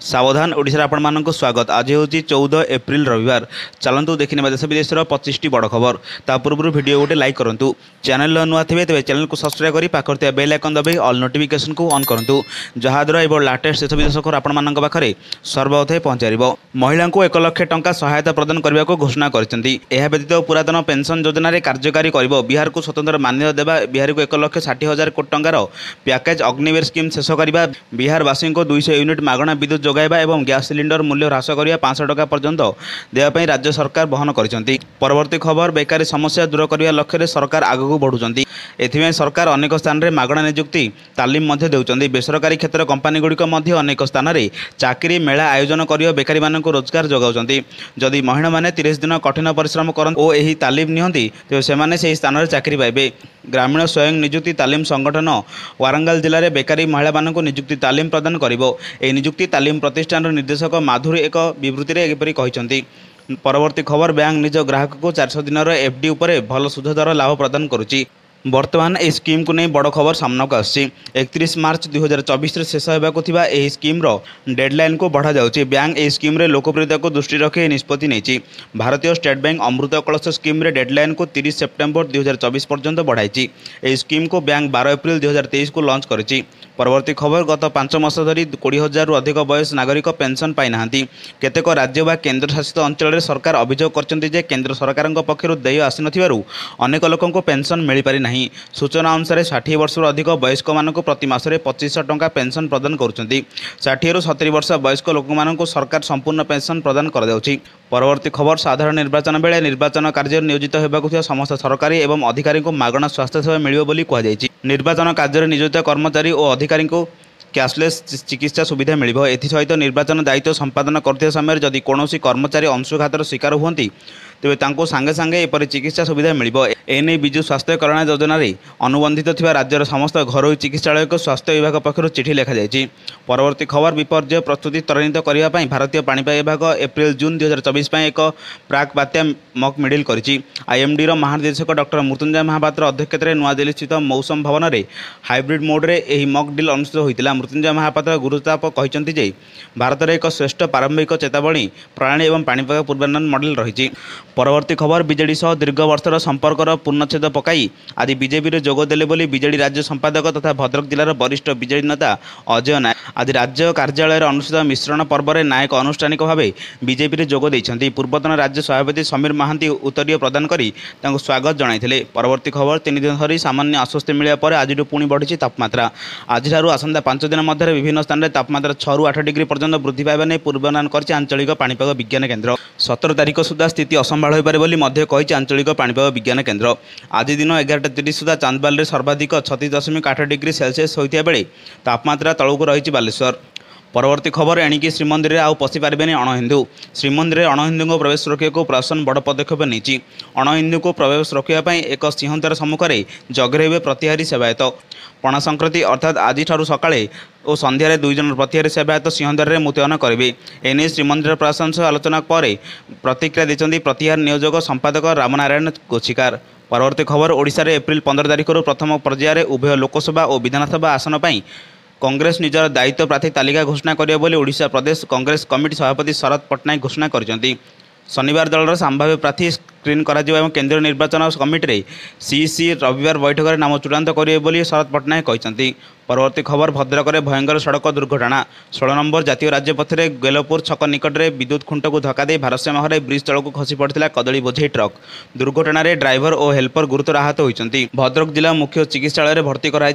सावधान ओडिशा आपण मानक स्वागत। आज हूँ 14 एप्रिल रविवार। चलतु देखने देश विदेश 25टी बड़ खबर। ता पूर्व वीडियो गोटे लाइक करूँ। चैनल नुआ थे तेज चैनल को सब्सक्राइब कर पाखे बेल आइकन दबाई ऑल नोटिफिकेशन को ऑन करूँ, जहाद्वारा एवं लाटेस्ट देश विदेश खबर आपण पाखे सर्वप्रथम पहुँचार। महिला को 1 लाख टंका सहायता प्रदान करने को घोषणा करती। व्यतीत पुरातन पेंशन योजना कार्यकारी कर बिहार को स्वतंत्र मान्यता देवा, बिहार को 1,60,000 कोटी टंकार पैकेज अग्निवीर स्कीम शेष करने, बिहारवासी को 200 यूनिट मागणा विद्युत जोगाइबा एवं गैस सिलिंडर मूल्य ह्रास करने 500 टका पर्यंत देवाई राज्य सरकार बहन करछंती। परवर्ती खबर, बेकारी समस्या दूर करने लक्ष्य सरकार आगक बढ़ुंट। एथिमे सरकार अनेक स्थान में मागणा नियुक्ति तालीम देउछंती। बेसरकारी क्षेत्र कंपानी गुड़िक अनेक स्थान में चाकरी मेला आयोजन कर बेकारी मानक रोजगार जगाउछंती। जदि महिला माने 30 दिन कठिन परिश्रम करते और यही तालीम नियंती तेज से स्थान में चाकरी पाइबे। ग्रामीण स्वयं नियुक्ति तालीम संगठन वारंगल जिले में बेकारी महिला मानक नियुक्ति तालीम प्रदान करिवो। ए नियुक्ति तालीम प्रतिष्ठान निर्देशक माधुरी एक विवृत्ति में एपरी कहिसंती। परवर्ती खबर, बैंक निज ग्राहक को 400 दिन एफडी उपर भल सुध दर लाभ प्रदान करुच्ची। वर्तमान यह स्कीम को नहीं बड़ खबर सामना को आसी। 31 मार्च 2024 में शेष होगा स्कीम डेडलाइन को बढ़ा जाउची। बैंक यह स्कीम रे लोकप्रियता को दृष्टि रखी निष्पत्ति नहीं। भारतीय स्टेट बैंक अमृत कलश स्कीम रे डेडलाइन को 30 सेप्टेम्बर 2024 पर्यंत बढ़ाई। यह स्कीम को बैंक 12 एप्रिल 2023 को लॉन्च करिछि। परवर्ती खबर, गत 5 मास धरी 20,000 रु अधिक वयस नागरिक पेंशन पाई नाहांती। केतेक राज्य व केन्द्र शासित अंचल में सरकार अभियोग करछंती जे केन्द्र सरकार पक्षर देय आसी नथिबारु अनेक लोकंको पेंशन मिल पारि नाही। सूचना अनुसार 60 वर्ष अधिक वयस्क मानक प्रति मासरे 2500 टंका पेंशन प्रदान करुछंती। 60 रु 70 वर्ष वयस्क लोक मानक सरकार संपूर्ण पेंशन प्रदान कर देउछि। परवर्ती खबर, साधारण निर्वाचन बेले निर्वाचन कार्य नियोजित होगा समस्त सरकारी एवं अधिकारी को मागणा स्वास्थ्य सेवा मिलिବ ବୋଲି କୁହାଯାଇଛି। निर्वाचन कार्य नियोजित कर्मचारी और अधिकारी को कैशलेस चिकित्सा सुविधा मिलिବ। एसहित निर्वाचन दायित्व संपादन करते समय जदि कौनसी कर्मचारी अंशुघातर शिकार हुंती तेज तांको सांगे सांगे एपरि चिकित्सा सुविधा मिलिବ। एने विजु स्वास्थ्य कल्याण योजना अनुबंधित थिबा राज्यर समस्त घरोई चिकित्सालय को स्वास्थ्य विभाग पक्षर चिठी लिखा जायछि। परवर्ती खबर, विपर्य प्रस्तुति त्वरान्वित करने पर भारतीय पाणीपाग विभाग एप्रिल जून 2024 एक प्राक बात्या मक मिडिल करिछि। आईएमडी महानिदेशक डॉक्टर मृत्युंजय महापात्र अध्यक्षतार नूआदिल्ली स्थित मौसम भवन में हाइब्रिड मोड्रे यह मक डिल अनुष्ठित होता। मृत्युंजय महापात्र गुरुताप कहते जे भारत में एक श्रेष्ठ प्रारंभिक चेतावनी प्रणाली और पाणीपाग पूर्वानुमान मॉडल रही। परवर्ती खबर, बीजेडी सह दीर्घ वर्षर संपर्कर पूर्णछेद पकाई आज बीजेपी में जोगदेले बोली बीजेडी राज्य संपादक तथा भद्रक जिलार वरिष्ठ बीजेडी नेता अजय नायक आज राज्य कार्यालय अनुष्ठित मिश्रण पर्व में नायक अनुष्ठानिक भाव बीजेपी में जोग देइछंती। पूर्वतन राज्य सभापति समीर महांती उत्तरीय प्रदान करी स्वागत जणाइथिले। परवर्ती खबर, 3 दिन धरी सामान्य आश्वस्ति मिलिया पर आज पुणी बढ़ी तापमात्रा। आज आसंता 5 दिन मध्य विभिन्न स्थान में तापमात्रा 6 रु 8 डिग्री पर्यंत वृद्धि पाइबा नहीं पूर्वानुमान कर आंचलिक पाणीपाग विज्ञान केन्द्र। 17 तारिख सुधा स्थिति असंभाल हो पारे बोली मध्य कही आंचलिक पाणीपाग विज्ञान केन्द्र। आज दिन 11:30 सुधा चांदबाल सर्वाधिक 36.8 डिग्री सेल्सियस होता बेले तापमात्रा तलू रही बालेश्वर। परवर्ती खबर, एणिकी श्रीमंदिर आउ पशि पारे अणहिंदू। श्रीमंदिर अणहिंदू प्रवेश रोकने प्रशासन बड़ पदक्षेप नहीं। अणहिंदू को प्रवेश रोकने एक सिंहद्वार सम्मुख में जगरेबे प्रतिहारी सेवायत। पणा संक्रांति अर्थात आज सकाळे और संध्यारे 2 जन प्रतिहारी सेवायत सिंहद्वार में मुतयन करेंगे। एने श्रीमंदिर प्रशासन सह आलोचना पर प्रतिक्रिया देते प्रतिहार नियोजक संपादक रामनारायण गोछिकार। परवर्ती खबर, ओडिशा रे एप्रिल 15 तारिख प्रथम पर्यायर उभय लोकसभा और विधानसभा आसन पर कांग्रेस निजर दायित्व प्रार्थी तालिका घोषणा करियो बोली ओडिशा प्रदेश कांग्रेस कमिटी सभापति शरद पट्टनायक घोषणा करछंती। शनिवार दलर संभाव्य प्रार्थी स्क्रीन करा एवं केंद्रीय निर्वाचन कमिटी सीसी रविवार बैठक में नाम चूड़ांत करेंगे बोली शरद पट्टनायक कहते। परवर्ती खबर, भद्रक में भयंकर सड़क दुर्घटना। 16 नंबर जातीय राजपथ में गेलपुर छक निकट में विद्युत खुंट को धक्का दे भारसाम्य हराई ब्रिज तल को खसी पड़ा कदली बोझई ट्रक। दुर्घटना रे ड्राइवर और हेल्पर गुरुतर आहत होती। भद्रक जिला मुख्य चिकित्सालय में भर्ती कराई।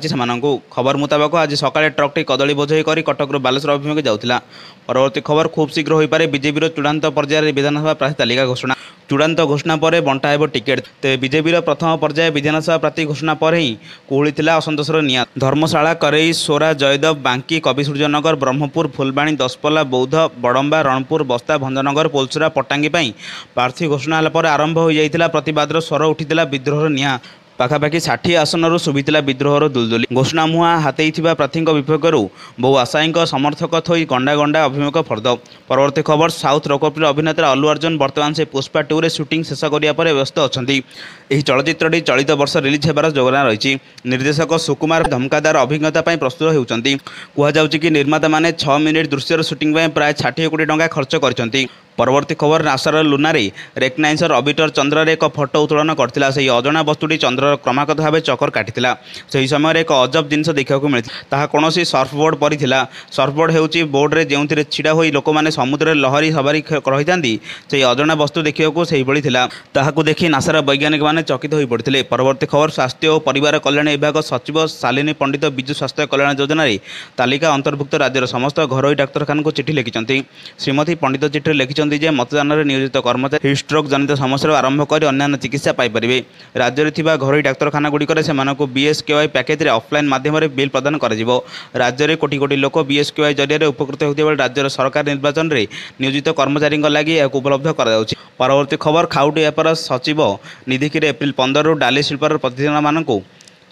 खबर मुताबक आज सकाଳେ ट्रकटी कदली बोझई कर कटक बालेश्वर अभिमुखे जाऊला। परवर्ती खबर, खूब शीघ्र हो पारे बीजेपी चूड़ांत पर्यायर विधानसभा प्रार्थी तालिका घोषणा। चूड़ांत घोषणा पर बंटा हेब टिकेट। तेज बीजेपी प्रथम पर्याय विधानसभा प्रार्थी घोषणा पर ही कोहली असंतोषर निया। धर्मशाला, करई, सोरा, जयदेव, बांकी, कविसूर्यनगर, ब्रह्मपुर, फुलबाणी, दशपल्ला, बौद्ध, बड़म्बा, रणपुर, बस्ता, भंजनगर, पोलसरा, पट्टांगी प्रार्थी घोषणा होगा आरंभ हो जाता प्रतिवादर स्वर उठिला विद्रोहर निया। पाखापाखि 60 आसन शुभिला विद्रोहर दुलदुली। घोषणा मुहां हाथई प्रार्थी विपक्ष बहु आशायी समर्थक थई गंडा गंडा अभिमुख फर्द। परवर्ती खबर, साउथ लोकप्रिय अभिनेता अल्लू अर्जुन वर्तमान से पुष्पा 2 रे शूटिंग शेष करने पर व्यस्त अच्छा। ଏହି ଚଳଚ୍ଚିତ୍ରଟି ଚଳିତ ବର୍ଷ ରିଲିଜ୍ ହେବାର ଯୋଜନା ରହିଛି। ନିର୍ଦ୍ଦେଶକ ସୁକୁମାର ଧମକାଦାର ଅଭିଜ୍ଞତା ପାଇଁ ପ୍ରସ୍ତୁତ ହେଉଛନ୍ତି। କୁହାଯାଉଛି କି ନିର୍ମାତାମାନେ 6 ମିନିଟ୍ ଦୃଶ୍ୟର ସୁଟିଂ ପାଇଁ ପ୍ରାୟ 60 କୋଟି ଟଙ୍କା ଖର୍ଚ୍ଚ କରିଛନ୍ତି। ପରବର୍ତ୍ତୀ ଖବର, ନାସାର ଲୁନାରେ ରେକଗ୍ନାଇଜର ଅର୍ବିଟର ଚନ୍ଦ୍ରରେ ଏକ ଫଟୋ ଉତ୍ତୋଳନ କରିଥିଲା। ସେହି ଅଜଣା ବସ୍ତୁଟି ଚନ୍ଦ୍ରର କ୍ରମାଗତ ଭାବେ ଚକ୍କର କାଟିଥିଲା। ସେହି ସମୟରେ ଏକ ଅଜବ ଜିନିଷ ଦେଖିବାକୁ ମିଳିଥିଲା। ତାହା କୌଣସି ସର୍ଫବୋର୍ଡ ପରି ଥିଲା। ସର୍ଫବୋର୍ଡ ହେଉଛି ବୋର୍ଡରେ ଯେଉଁଥିରେ ଛିଡ଼ା ହୋଇ ଲୋକମାନେ ସମୁଦ୍ରରେ ଲହରୀ ସବାରି ରହିଥାନ୍ତି। ସେହି ଅଜଣା ବସ୍ତୁ ଦେଖିବାକୁ ସେହିଭଳି ଥିଲା। ତାହାକୁ ଦେଖି ନାସାର ବୈଜ୍ଞାନିକମାନେ ଚକିତ ହୋଇପଡ଼ିଥିଲେ। ପରବର୍ତ୍ତୀ ଖବର, ସ୍ୱାସ୍ଥ୍ୟ ଓ ପରିବାର କଲ୍ୟାଣ ବିଭାଗ ସଚିବ ଶାଲିନୀ ପଣ୍ଡିତ ବିଜୁ ସ୍ୱାସ୍ଥ୍ୟ କଲ୍ୟାଣ ଯୋଜନାରେ ତାଲିକା ଅନ୍ତର୍ଭୁକ୍ତ ରାଜ୍ୟର ସମସ୍ତ ଘରୋଇ ଡାକ୍ତରଖାନାକୁ ଚିଠି ଲେଖିଛନ୍ତି। ଶ୍ରୀମତୀ ପଣ୍ଡିତ ଚିଠିରେ ଲେଖିଛନ୍ତି ଯେ ମତଦାନରେ ନିୟୋଜିତ କର୍ମଚାରୀ ହିଟ୍‌ଷ୍ଟ୍ରୋକ୍ ଜନିତ ସମସ୍ୟାରୁ ଆରମ୍ଭ କରି ଅନ୍ୟାନ୍ୟ ଚିକିତ୍ସା ପାଇପାରିବେ। ରାଜ୍ୟରେ ଥିବା ଘରୋଇ ଡାକ୍ତରଖାନାଗୁଡ଼ିକରେ ସେମାନଙ୍କୁ BSKY ପ୍ୟାକେଜରେ ଅଫ୍‌ଲାଇନ୍ ମାଧ୍ୟମରେ ବିଲ୍ ପ୍ରଦାନ କରାଯିବ। ରାଜ୍ୟରେ କୋଟି କୋଟି ଲୋକ BSKY ଜରିଆରେ ଉପକୃତ ହେଉଥିବା ବେଳେ ରାଜ୍ୟର ସରକାର ନିର୍ବାଚନରେ ନିୟୋଜିତ କର୍ମଚାରୀଙ୍କ ଲାଗି ଏହାକୁ ଉପଲବ୍ଧ କରାଯାଉଛି। ପରବର୍ତ୍ତୀ ଖବର, ଖାଉଟି ବ୍ୟାପାର ସଚିବ ନିଧିକିରେ ଏପ୍ରିଲ 15ରୁ ଡାଲି ଶିଳ୍ପର ପ୍ରତିନିଧିମାନଙ୍କୁ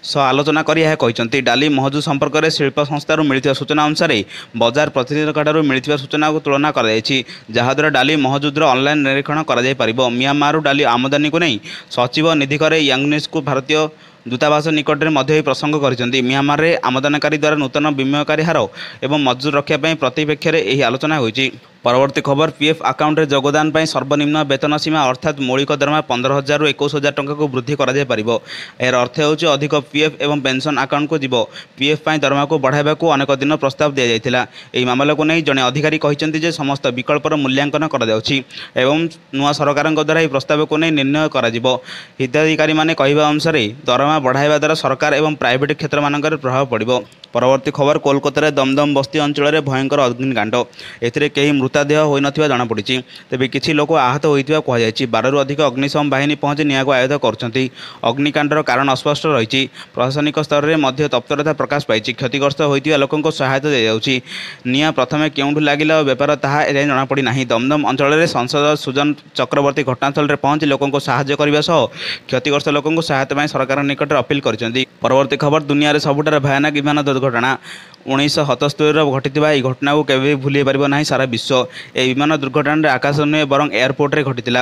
ସହ ଆଲୋଚନା କରି ଏହା କହିଛନ୍ତି। ଡାଲି ମହଜୁଦ ସମ୍ପର୍କରେ ଶିଳ୍ପ ସଂସ୍ଥାରୁ ମିଳିଥିବା ସୂଚନା ଅନୁସାରେ ବଜାର ପ୍ରତିନିଧିଙ୍କଠାରୁ ମିଳିଥିବା ସୂଚନାକୁ ତୁଳନା କରାଯାଇଛି, ଯାହାଦ୍ୱାରା ଡାଲି ମହଜୁଦର ଅନଲାଇନ୍ ନିରୀକ୍ଷଣ କରାଯାଇପାରିବ। ମିଆଁମାରରୁ ଡାଲି ଆମଦାନୀକୁ ନେଇ ସଚିବ ନିଧିକରେ ୟାଂଗୁନିସ୍‌କୁ ଭାରତୀୟ ଦୂତାବାସ ନିକଟରେ ମଧ୍ୟ ଏହି ପ୍ରସଙ୍ଗ କରିଛନ୍ତି। ମିଆଁମାରରେ ଆମଦାନୀକାରୀ ଦ୍ୱାରା ନୂତନ ବିନିମୟକାରୀ ହାର ଏବଂ ମଜୁର ରଖିବା ପାଇଁ ପ୍ରତିପକ୍ଷରେ ଏହି ଆଲୋଚନା ହୋଇଛି। ପରବର୍ତ୍ତୀ ଖବର, PF ଆକାଉଣ୍ଟରେ ଯୋଗଦାନ ପାଇଁ ସର୍ବନିମ୍ନ ବେତନ ସୀମା ଅର୍ଥାତ୍ ମୌଳିକ ଦରମା 15,000ରୁ 21,000 ଟଙ୍କାକୁ ବୃଦ୍ଧି କରାଯାଇପାରିବ। ଏହାର ଅର୍ଥ ହେଉଛି ଅଧିକ PF ଏବଂ ପେନ୍ସନ୍ ଆକାଉଣ୍ଟକୁ ଯିବ। PF ପାଇଁ ଦରମାକୁ ବଢ଼ାଇବାକୁ ଅନେକ ଦିନ ପ୍ରସ୍ତାବ ଦିଆଯାଇଥିଲା। ଏହି ମାମଲାକୁ ନେଇ ଜଣେ ଅଧିକାରୀ କହିଛନ୍ତି ଯେ ସମସ୍ତ ବିକଳ୍ପର ମୂଲ୍ୟାଙ୍କନ କରାଯାଉଛି ଏବଂ ନୂଆ ସରକାରଙ୍କ ଦ୍ୱାରା ଏହି ପ୍ରସ୍ତାବକୁ ନେଇ ନିର୍ଣ୍ଣୟ କରାଯିବ। ହିତାଧିକାରୀମାନେ କହିବା ଅନୁସାରେ ଦରମା ବଢ଼ାଇବା ଦ୍ୱାରା ସରକାର ଏବଂ ପ୍ରାଇଭେଟ୍ କ୍ଷେତ୍ରମାନଙ୍କରେ ପ୍ରଭାବ ପଡ଼ିବ। ପରବର୍ତ୍ତୀ ଖବର, କୋଲକାତାରେ ଦମଦମ ବସ୍ତି ଅଞ୍ଚଳରେ ଭୟଙ୍କର ଅଗ୍ନିକାଣ୍ଡ। ଏଥିରେ କେହି ମୃତଦେହ ହୋଇନଥିବା ଜଣାପଡ଼ିଛି। ତେବେ କିଛି ଲୋକ ଆହତ ହୋଇଥିବା କୁହାଯାଇଛି। 12ରୁ ଅଧିକ ଅଗ୍ନିଶମ ବାହିନୀ ପହଞ୍ଚି ନିଆଁକୁ ଆୟତ୍ତ କରୁଛନ୍ତି। ଅଗ୍ନିକାଣ୍ଡର କାରଣ ଅସ୍ପଷ୍ଟ ରହିଛି। ପ୍ରଶାସନିକ ସ୍ତରରେ ମଧ୍ୟ ତତ୍ପରତା ପ୍ରକାଶ ପାଇଛି। କ୍ଷତିଗ୍ରସ୍ତ ହୋଇଥିବା ଲୋକଙ୍କୁ ସହାୟତା ଦିଆଯାଉଛି। ନିଆଁ ପ୍ରଥମେ କେଉଁଠୁ ଲାଗିଲା ଓ ବ୍ୟାପାର ତାହା ଏଯାଏଁ ଜଣାପଡ଼ିନାହିଁ। ଦମଦମ ଅଞ୍ଚଳରେ ସାଂସଦ ସୁଜନ ଚକ୍ରବର୍ତ୍ତୀ ଘଟଣାସ୍ଥଳରେ ପହଞ୍ଚି ଲୋକଙ୍କୁ ସାହାଯ୍ୟ କରିବା ସହ କ୍ଷତିଗ୍ରସ୍ତ ଲୋକଙ୍କୁ ସହାୟତା ପାଇଁ ସରକାରଙ୍କ ନିକଟରେ ଅପିଲ କରିଛନ୍ତି। ପରବର୍ତ୍ତୀ ଖବର, ଦୁନିଆରେ ସବୁଠାରୁ ଭୟାନକ ବିମାନ ଦୁର୍ଘଟଣା। 1977ରେ ଘଟିଥିବା ଏହି ଘଟଣାକୁ କେବେ ବି ଭୁଲି ପାରିବ ନାହିଁ ସାରା ବିଶ୍ୱ। ଏହି ବିମାନ ଦୁର୍ଘଟଣାରେ ଆକାଶ ନୁହେଁ ବରଂ ଏୟାରପୋର୍ଟରେ ଘଟିଥିଲା।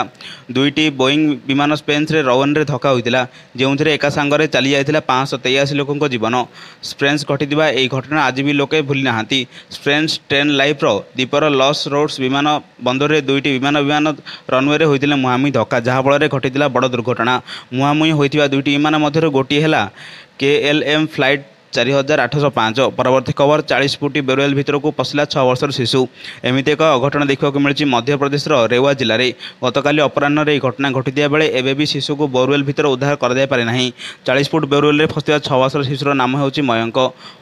ଦୁଇଟି ବୋଇଂ ବିମାନ ସ୍ପେନ୍ସରେ ରନୱେରେ ଧକ୍କା ହୋଇଥିଲା, ଯେଉଁଥିରେ ଏକା ସାଙ୍ଗରେ ଚାଲିଯାଇଥିଲା 583 ଲୋକଙ୍କ ଜୀବନ। ସ୍ପେନ୍ସ ଘଟିଥିବା ଏହି ଘଟଣା ଆଜି ବି ଲୋକେ ଭୁଲି ନାହାନ୍ତି। ସ୍ପେନ୍ସ ଟ୍ରେନ୍ ଲାଇଫ୍ର ଦ୍ୱୀପର ଲସ୍ ରୋଡ୍ସ ବିମାନ ବନ୍ଦରରେ ଦୁଇଟି ବିମାନ ରନୱେରେ ହୋଇଥିଲେ ମୁହାଁମୁହିଁ ଧକ୍କା, ଯାହାଫଳରେ ଘଟିଥିଲା ବଡ଼ ଦୁର୍ଘଟଣା। ମୁହାଁମୁହିଁ ହୋଇଥିବା ଦୁଇଟି ବିମାନ ମଧ୍ୟରୁ ଗୋଟିଏ ହେଲା KLM ଫ୍ଲାଇଟ୍ 4805। ପରବର୍ତ୍ତୀ ଖବର, 40 ଫୁଟ ବୋରୱେଲ୍ ଭିତରକୁ ପଶିଲା 6 ବର୍ଷର ଶିଶୁ। ଏମିତି ଏକ ଅଘଟଣ ଦେଖିବାକୁ ମିଳିଛି ମଧ୍ୟପ୍ରଦେଶର ରେୱା ଜିଲ୍ଲାରେ। ଗତକାଲି ଅପରାହ୍ନରେ ଏହି ଘଟଣା ଘଟିଥିବା ବେଳେ ଏବେ ବି ଶିଶୁକୁ ବୋରୱେଲ୍ ଭିତରୁ ଉଦ୍ଧାର କରାଯାଇପାରି ନାହିଁ। 40 ଫୁଟ ବୋରୱେଲ୍ରେ ଫସିଥିବା 6 ବର୍ଷର ଶିଶୁର ନାମ ହେଉଛି ମୟଙ୍କ।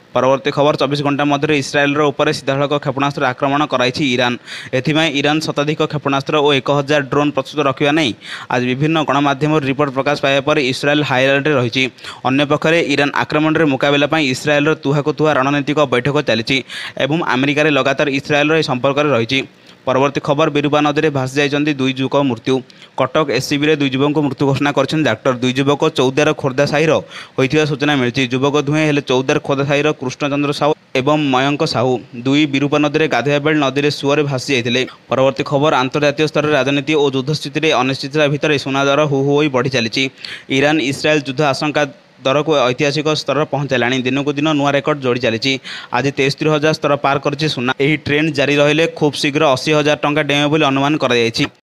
ପରବର୍ତ୍ତୀ ଖବର, 24 ଘଣ୍ଟା ମଧ୍ୟରେ ଇସ୍ରାଏଲ୍ର ଉପରେ ସିଧାସଳଖ କ୍ଷେପଣାସ୍ତ୍ର ଆକ୍ରମଣ କରାଇଛି ଇରାନ। ଏଥିପାଇଁ ଇରାନ ଶତାଧିକ କ୍ଷେପଣାସ୍ତ୍ର ଓ 1000 ଡ୍ରୋନ୍ ପ୍ରସ୍ତୁତ ରଖିବା ନେଇ ଆଜି ବିଭିନ୍ନ ଗଣମାଧ୍ୟମରୁ ରିପୋର୍ଟ ପ୍ରକାଶ ପାଇବା ପରେ ଇସ୍ରାଏଲ୍ ହାଇ ଆଲର୍ଟରେ ରହିଛି। ଅନ୍ୟପକ୍ଷରେ ଇରାନ ଆକ୍ରମଣରେ ମୁକାବିଲା ପାଇଁ ଇସ୍ରାଏଲ୍ର ତୁହାକୁ ତୁହା ରଣନୀତିକ ବୈଠକ ଚାଲିଛି ଏବଂ ଆମେରିକାରେ ଲଗାତାର ଇସ୍ରାଏଲ୍ର ଏହି ସମ୍ପର୍କରେ ରହିଛି। ପରବର୍ତ୍ତୀ ଖବର, ବିରୁପା ନଦୀରେ ଭାସି ଯାଇଛନ୍ତି 2 ଯୁବକ ମୃତ୍ୟୁ। କଟକ SCBରେ 2 ଯୁବକଙ୍କୁ ମୃତ୍ୟୁ ଘୋଷଣା କରିଛନ୍ତି ଡାକ୍ତର। 2 ଯୁବକ ଚୌଦ୍ୱାର ଖୋର୍ଦ୍ଧା ସାହିର ହୋଇଥିବା ସୂଚନା ମିଳିଛି। ଯୁବକ ଦୁହେଁ ହେଲେ ଚୌଦ୍ୱାର ଖୋର୍ଦ୍ଧା ସାହିର କୃଷ୍ଣଚନ୍ଦ୍ର ସାହୁ ଏବଂ ମୟଙ୍କ ସାହୁ। 2 ବିରୁପା ନଦୀରେ ଗାଧୋଇବା ବେଳେ ନଦୀରେ ସୁଅରେ ଭାସି ଯାଇଥିଲେ। ପରବର୍ତ୍ତୀ ଖବର, ଆନ୍ତର୍ଜାତୀୟ ସ୍ତରରେ ରାଜନୀତି ଓ ଯୁଦ୍ଧ ସ୍ଥିତିରେ ଅନିଶ୍ଚିତତା ଭିତରେ ସୁନା ଦର ହୁ ହୁ ହୋଇ ବଢ଼ି ଚାଲିଛି। ଇରାନ ଇସ୍ରାଏଲ୍ ଯୁଦ୍ଧ ଆଶଙ୍କା ଦରକୁ ଐତିହାସିକ ସ୍ତର ପହଞ୍ଚାଇଲାଣି। ଦିନକୁ ଦିନ ନୂଆ ରେକର୍ଡ ଯୋଡ଼ି ଚାଲିଛି। ଆଜି 63,000 ସ୍ତର ପାର କରିଛି ସୁନା। ଏହି ଟ୍ରେଣ୍ଡ ଜାରି ରହିଲେ ଖୁବ୍ ଶୀଘ୍ର 80,000 ଟଙ୍କା ଡେଇଁବ ବୋଲି ଅନୁମାନ କରାଯାଇଛି।